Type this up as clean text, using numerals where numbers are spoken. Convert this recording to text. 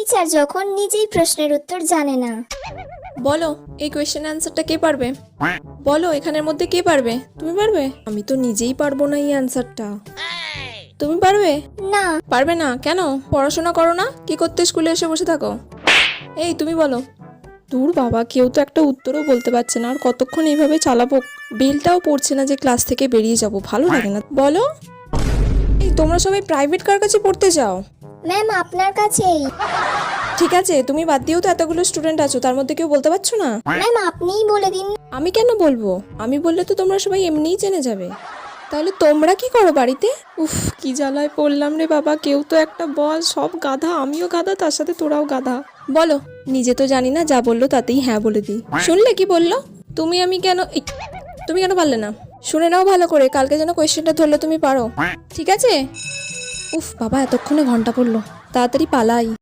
Teacher যখন নিজেই প্রশ্নের উত্তর জানে না। বলো এই কোয়েশ্চেন অ্যান্সারটা কে পারবে? বলো এখানের মধ্যে কে পারবে? তুমি পারবে? আমি তো নিজেই পারবো না এই অ্যান্সারটা। তুমি পারবে? না। পারবে না কেন? পড়াশোনা করো না? কি করতে স্কুলে এসে বসে থাকো? এই তুমি বলো। দূর বাবা, কেউ তো একটা উত্তরও বলতে পারছে না, আর কতক্ষণ এইভাবে চালাবো? বেলটাও পড়ছে না যে ক্লাস থেকে বেরিয়ে যাব, ভালো লাগে না। বলো। এই তোমরা সবাই প্রাইভেট কার কাছে পড়তে যাও? ম্যাম আপনার কাছেই। ঠিক আছে, তুমি বাদ দিয়েও তো এতগুলো স্টুডেন্ট আছো, তার মধ্যে কেউ বলতে পারছো না? ম্যাম আপনিই বলে দিন। আমি কেন বলবো? আমি বললে তো তোমরা সবাই এমনিই জেনে যাবে। তাহলে তোমরা কি করো বাড়িতে? উফ, কি জ্বালায় পড়লাম রে বাবা, কেউ তো একটা বল। সব গাধা, আমিও গাধা, তার সাথে তোরাও গাধা। বলো। নিজে তো জানি না, যা বললো তাতেই হ্যাঁ বলে দিই। শুনলে কি বললো? তুমি কেন পারলে না? শুনে নাও ভালো করে, কালকে যেন কোয়েশ্চেনটা ধরলে তুমি পারো, ঠিক আছে? উফ বাবা, এতক্ষণে ঘন্টা পড়লো, তাড়াতাড়ি পালাই।